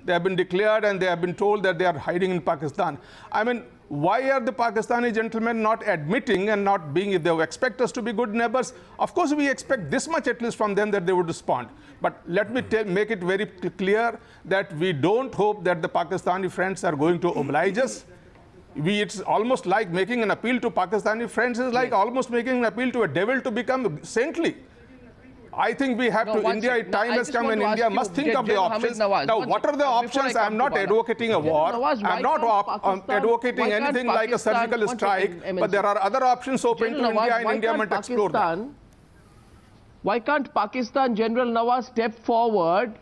they have been declared and they have been told that they are hiding in Pakistan. I mean, why are the Pakistani gentlemen not admitting and not being, if they expect us to be good neighbors, of course we expect this much at least from them that they would respond. But let me make it very clear that we don't hope that the Pakistani friends are going to oblige us. It's almost like making an appeal to Pakistani friends is like almost making an appeal to a devil to become saintly. I think we have to, India, time has come and India must think of the options. Now, what are the options? I'm not advocating a war. I'm not advocating anything like a surgical strike, but there are other options open to India and India must explore that. Why can't Pakistan, General Nawaz, step forward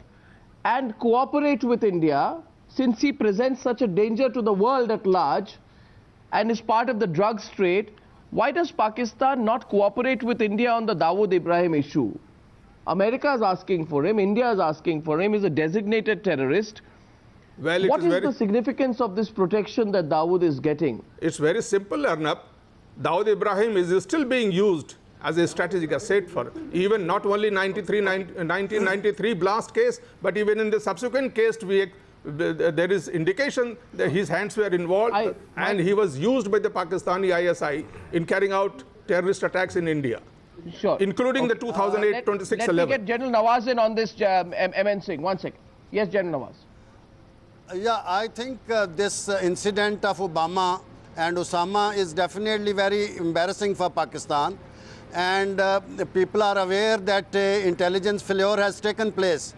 and cooperate with India, since he presents such a danger to the world at large and is part of the drugs trade? Why does Pakistan not cooperate with India on the Dawood Ibrahim issue? America is asking for him, India is asking for him, he's a designated terrorist. Well, what is the significance of this protection that Dawood is getting? It's very simple, Arnab. Dawood Ibrahim is still being used as a strategic asset for even not only 1993 blast case, but even in the subsequent case, there is indication that his hands were involved and he was used by the Pakistani ISI in carrying out terrorist attacks in India. Sure. Including the 2008 2611. Let me get General Nawaz in on this, MN Singh. 1 second. Yes, General Nawaz. Yeah, I think this incident of Obama and Osama is definitely very embarrassing for Pakistan. And people are aware that intelligence failure has taken place.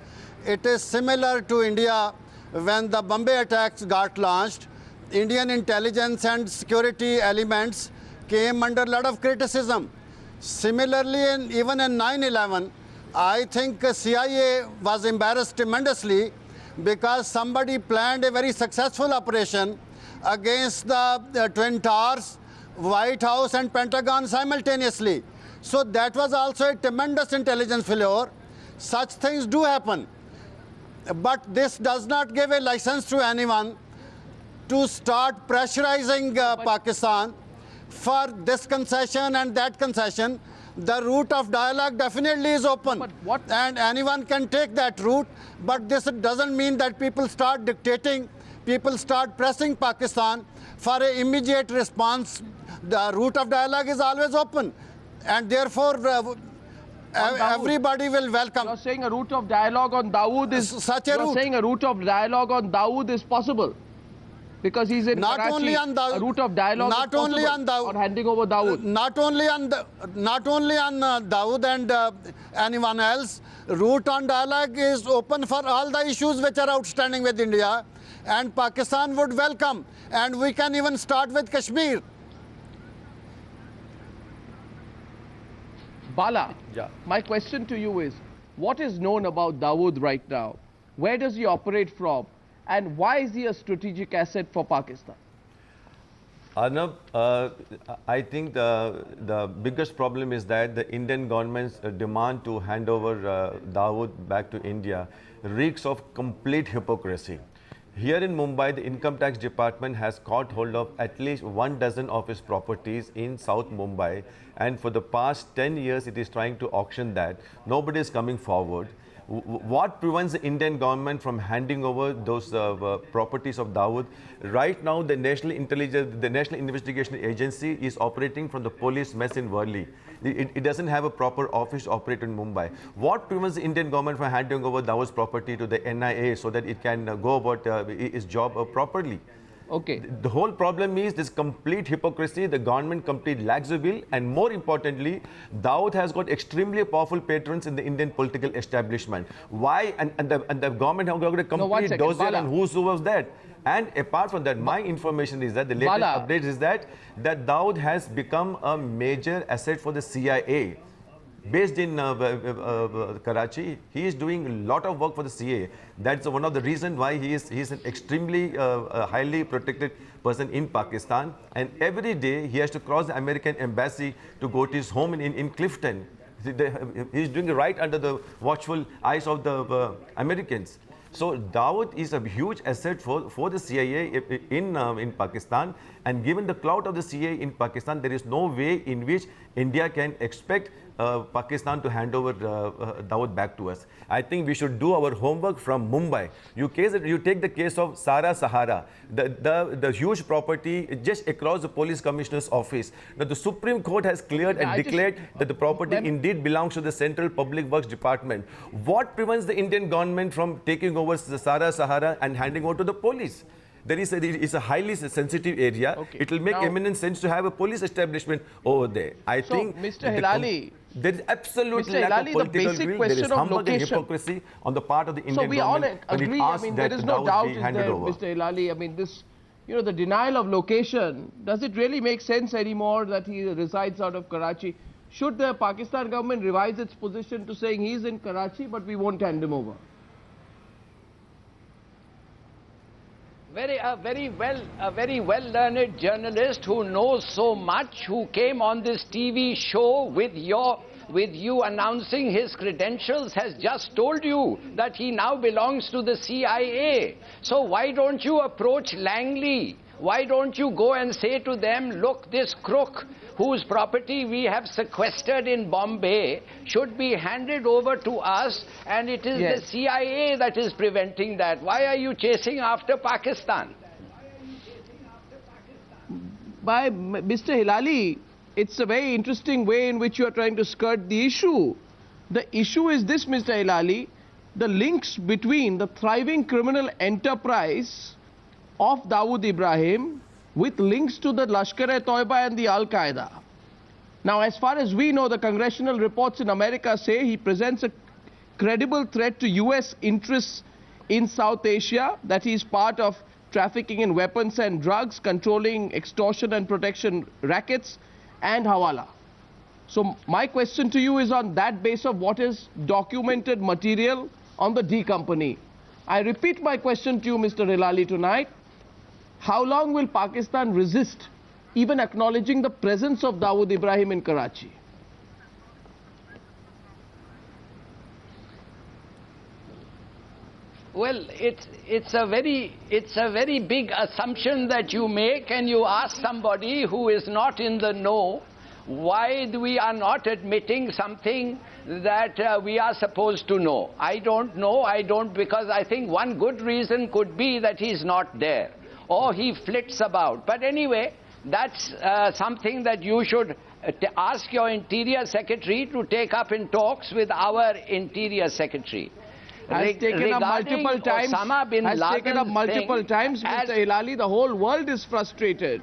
It is similar to India when the Bombay attacks got launched. Indian intelligence and security elements came under a lot of criticism. Similarly, even in 9/11, I think CIA was embarrassed tremendously because somebody planned a very successful operation against the Twin Towers, White House and Pentagon simultaneously. So that was also a tremendous intelligence failure. Such things do happen. But this does not give a license to anyone to start pressurizing Pakistan for this concession and that concession. The route of dialogue definitely is open, and anyone can take that route. But this doesn't mean that people start dictating, people start pressing Pakistan for an immediate response. The route of dialogue is always open, and therefore everybody will welcome. You're saying a route of dialogue on Dawood is such a route. You're saying a route of dialogue on Dawood is possible because he's in not Karachi. Only on Dawood, a route of dialogue not is only on Dawood, or handing over Dawood. Not only on Dawood and anyone else. Route on dialogue is open for all the issues which are outstanding with India, and Pakistan would welcome. And we can even start with Kashmir. Bala, my question to you is, what is known about Dawood right now? Where does he operate from? And why is he a strategic asset for Pakistan? Arnab, I think the biggest problem is that the Indian government's demand to hand over Dawood back to India reeks of complete hypocrisy. Here in Mumbai, the Income Tax Department has caught hold of at least 12 of his properties in South Mumbai, and for the past 10 years it is trying to auction that. Nobody is coming forward. What prevents the Indian government from handing over those properties of Dawood? Right now, the National Investigation Agency is operating from the police mess in Worli. It doesn't have a proper office to operate in Mumbai. What prevents the Indian government from handing over Dawood's property to the NIA so that it can go about its job properly? Okay. The whole problem is this complete hypocrisy. The government completely lacks the will, and more importantly, Dawood has got extremely powerful patrons in the Indian political establishment. Why? And the government have got a complete dossier on who was that. And apart from that, my information is that the latest update is that Dawood has become a major asset for the CIA. Based in Karachi, he is doing a lot of work for the CIA. That's one of the reasons why he is an extremely highly protected person in Pakistan. And every day he has to cross the American embassy to go to his home in Clifton. He is doing it right under the watchful eyes of the Americans. So Dawood is a huge asset for the CIA in Pakistan, and given the clout of the CIA in Pakistan, there is no way in which India can expect Pakistan to hand over Dawood back to us. I think we should do our homework from Mumbai. You take the case of Sara Sahara, the huge property just across the police commissioner's office. Now the Supreme Court has cleared and declared that the property indeed belongs to the Central Public Works Department. What prevents the Indian government from taking over the Sara Sahara and handing over to the police? It's a highly sensitive area. Okay. It will make eminent sense to have a police establishment over there. I think Mr. Hilali, there is absolutely Mr. lack Hilali, of the political basic will. There question is of humbug and location. hypocrisy on the part of the So Indian we all government when it agree, I asks mean, that there is no Dawood doubt be is handed there, over. Mr. Hilali. I mean, this, the denial of location, does it really make sense anymore that he resides out of Karachi? Should the Pakistan government revise its position to saying he's in Karachi, but we won't hand him over? A very well learned journalist who knows so much, who came on this TV show with you announcing his credentials, has just told you that he now belongs to the CIA. So why don't you approach Langley? Why don't you go and say to them, look, this crook whose property we have sequestered in Bombay should be handed over to us, and it is the CIA that is preventing that. Why are you chasing after Pakistan? By Mr. Hilali, it's a very interesting way in which you are trying to skirt the issue. The issue is this, Mr. Hilali, the links between the thriving criminal enterprise of Dawood Ibrahim with links to the Lashkar-e-Toiba and the Al-Qaeda. Now, as far as we know, the congressional reports in America say he presents a credible threat to US interests in South Asia, that he is part of trafficking in weapons and drugs, controlling extortion and protection rackets, and Hawala. So my question to you is on that base of what is documented material on the D Company. I repeat my question to you, Mr. Hilali, tonight. How long will Pakistan resist even acknowledging the presence of Dawood Ibrahim in Karachi? Well, it's a very big assumption that you make, and you ask somebody who is not in the know why we are not admitting something that we are supposed to know. I don't know, because I think one good reason could be that he's not there, or he flits about. But anyway, that's something that you should ask your Interior Secretary to take up in talks with our Interior Secretary. Has taken up multiple times, Mr. Hilali. The whole world is frustrated.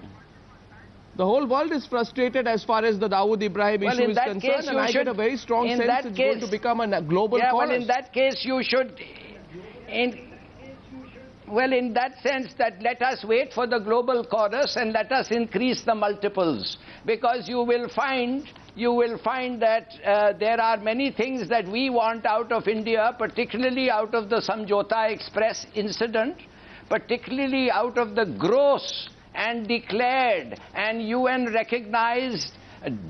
The whole world is frustrated as far as the Dawood Ibrahim issue is concerned, and I get a very strong sense it's going to become a global chorus. Well, in that case, you should... Well, in that sense, that let us wait for the global chorus and let us increase the multiples, because you will find that there are many things that we want out of India, particularly out of the Samjhauta Express incident, particularly out of the gross and declared and UN recognized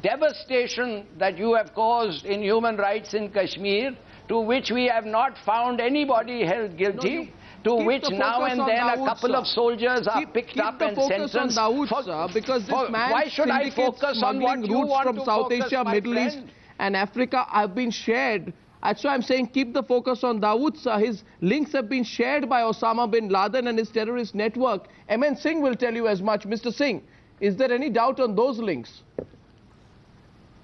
devastation that you have caused in human rights in Kashmir, to which we have not found anybody held guilty. To which now and then a couple of soldiers are picked up and sentenced. Because this man why should I focus on what you want from to South focus, Asia, Middle friend? East and Africa have been shared. That's why I'm saying keep the focus on Dawood. His links have been shared by Osama bin Laden and his terrorist network. M.N. Singh will tell you as much. Mr. Singh, is there any doubt on those links?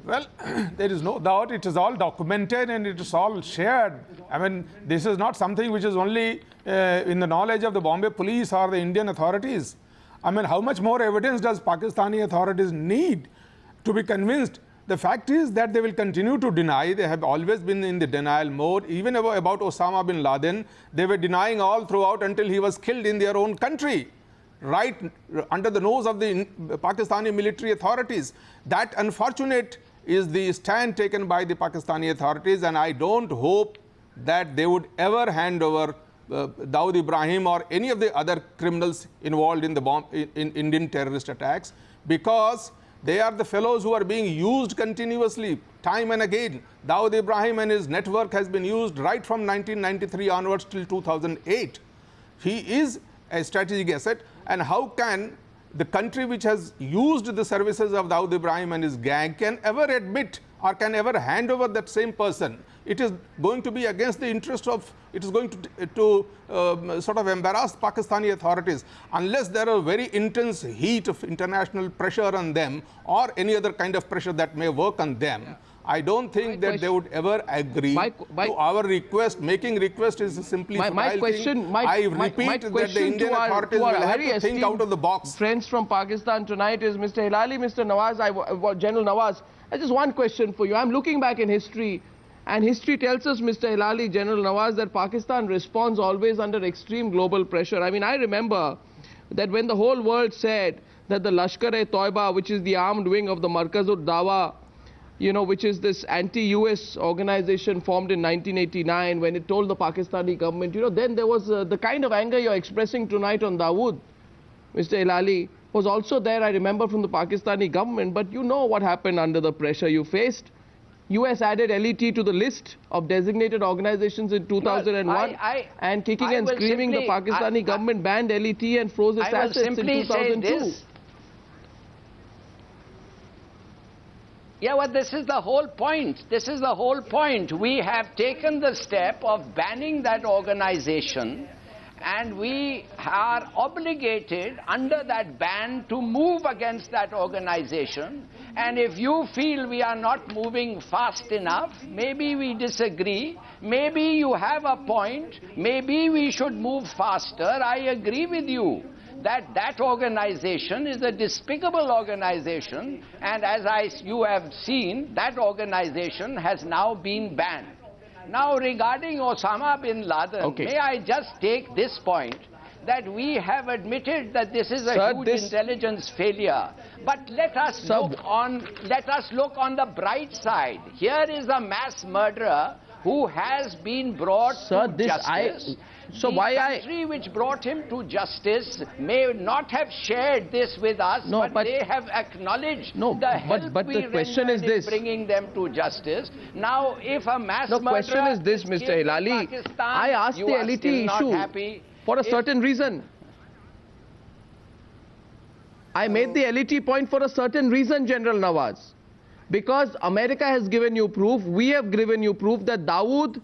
Well, there is no doubt. It is all documented and it is all shared. I mean, this is not something which is only in the knowledge of the Bombay police or the Indian authorities. I mean, how much more evidence does Pakistani authorities need to be convinced? The fact is that they will continue to deny. They have always been in the denial mode. Even about Osama bin Laden, they were denying all throughout until he was killed in their own country, right under the nose of the Pakistani military authorities. That unfortunate is the stand taken by the Pakistani authorities, and I don't hope that they would ever hand over Dawood Ibrahim or any of the other criminals involved in the in Indian terrorist attacks, because they are the fellows who are being used continuously, time and again. Dawood Ibrahim and his network has been used right from 1993 onwards till 2008. He is a strategic asset, and how can the country which has used the services of Dawood Ibrahim and his gang can ever admit or can ever hand over that same person, it is going to be against the interest of, it is going to sort of embarrass Pakistani authorities unless there are very intense heat of international pressure on them or any other kind of pressure that may work on them. Yeah. I don't think that they would ever agree to our request. Making request is simply my question. I repeat that the Indian authorities will have to think out of the box. Friends from Pakistan tonight is Mr. Hilali, Mr. Nawaz, General Nawaz. Just one question for you. I'm looking back in history, and history tells us, Mr. Hilali, General Nawaz, that Pakistan responds always under extreme global pressure. I mean, I remember that when the whole world said that the Lashkar-e-Toiba, which is the armed wing of the Markaz-ud-Dawa, you know, which is this anti-US organization formed in 1989, when it told the Pakistani government, you know, then there was the kind of anger you're expressing tonight on Dawood, Mr. Hilali, was also there, I remember, from the Pakistani government. But you know what happened under the pressure you faced. US added LET to the list of designated organizations in 2001, and kicking and screaming, the Pakistani government banned LET and froze its assets in 2002. Yeah, well, this is the whole point. This is the whole point. We have taken the step of banning that organization, and we are obligated under that ban to move against that organization. And if you feel we are not moving fast enough, maybe we disagree, maybe you have a point, maybe we should move faster. I agree with you that that organization is a despicable organization, and as you have seen, that organization has now been banned. Now, regarding Osama bin Laden, may I just take this point, that we have admitted that this is a huge intelligence failure. But let us look on the bright side. Here is a mass murderer who has been brought to justice. The country which brought him to justice may not have shared this with us, but they have acknowledged the help we rendered in bringing them to justice. Now, if a mass murderer... The question is this, Mr. Hilali. I asked the LET issue for a certain reason. I made the LET point for a certain reason, General Nawaz. Because America has given you proof, we have given you proof that Dawood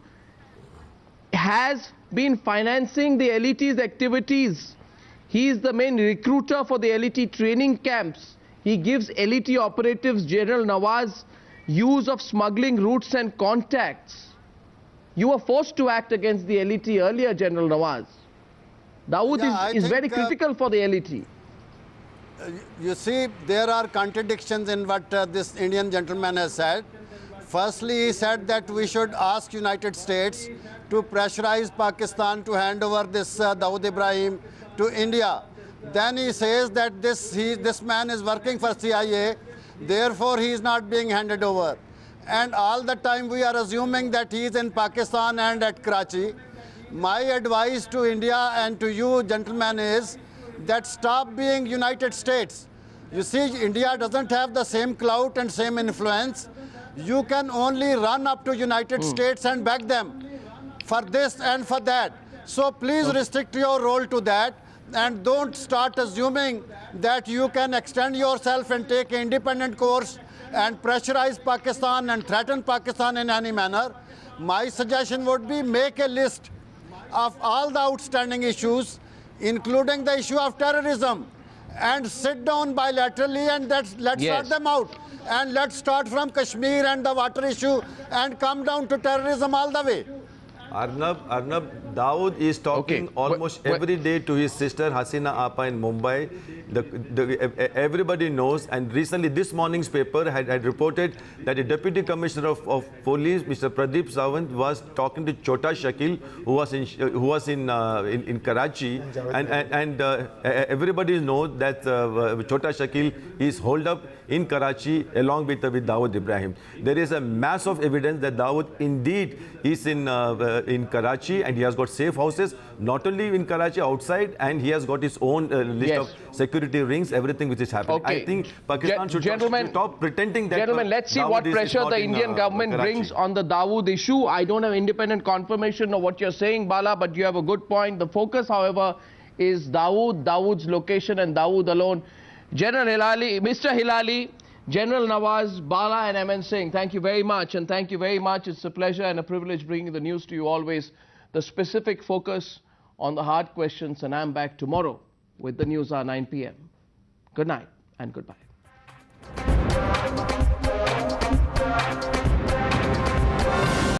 has been financing the LET's activities. He is the main recruiter for the LET training camps. He gives LET operatives, General Nawaz, use of smuggling routes and contacts. You were forced to act against the LET earlier, General Nawaz. Dawood is very critical for the LET. You see, there are contradictions in what this Indian gentleman has said. Firstly, he said that we should ask United States to pressurize Pakistan to hand over this Dawood Ibrahim to India. Then he says that this man is working for CIA, therefore he is not being handed over. And all the time we are assuming that he is in Pakistan and at Karachi. My advice to India and to you gentlemen is that stop being United States. You see, India doesn't have the same clout and same influence. You can only run up to United States and beg them for this and for that. So please restrict your role to that, and don't start assuming that you can extend yourself and take an independent course and pressurize Pakistan and threaten Pakistan in any manner. My suggestion would be make a list of all the outstanding issues, including the issue of terrorism, and sit down bilaterally and let's sort them out. And let's start from Kashmir and the water issue and come down to terrorism all the way. Arnab, Dawood is talking almost every day to his sister Hasina Appa in Mumbai. Everybody knows, and recently this morning's paper had reported that the Deputy Commissioner of Police, Mr. Pradeep Sawant, was talking to Chota Shakil, who was in Karachi, and everybody knows that Chota Shakil is holed up in Karachi along with Dawood Ibrahim. There is a mass of evidence that Dawood indeed is in Karachi, and he has got safe houses not only in Karachi, outside, and he has got his own list of security rings, everything which is happening. I think Pakistan should stop pretending that. Gentlemen, let's see what pressure the Indian government brings on the Dawood issue. I don't have independent confirmation of what you're saying, Bala, but you have a good point. The focus, however, is Dawood, Dawood's location, and Dawood alone. General Hilali, Mr. Hilali, General Nawaz, Bala and MN Singh, thank you very much, and thank you very much. It's a pleasure and a privilege bringing the news to you always. The specific focus on the hard questions, and I'm back tomorrow with the news hour 9 p.m. Good night and goodbye.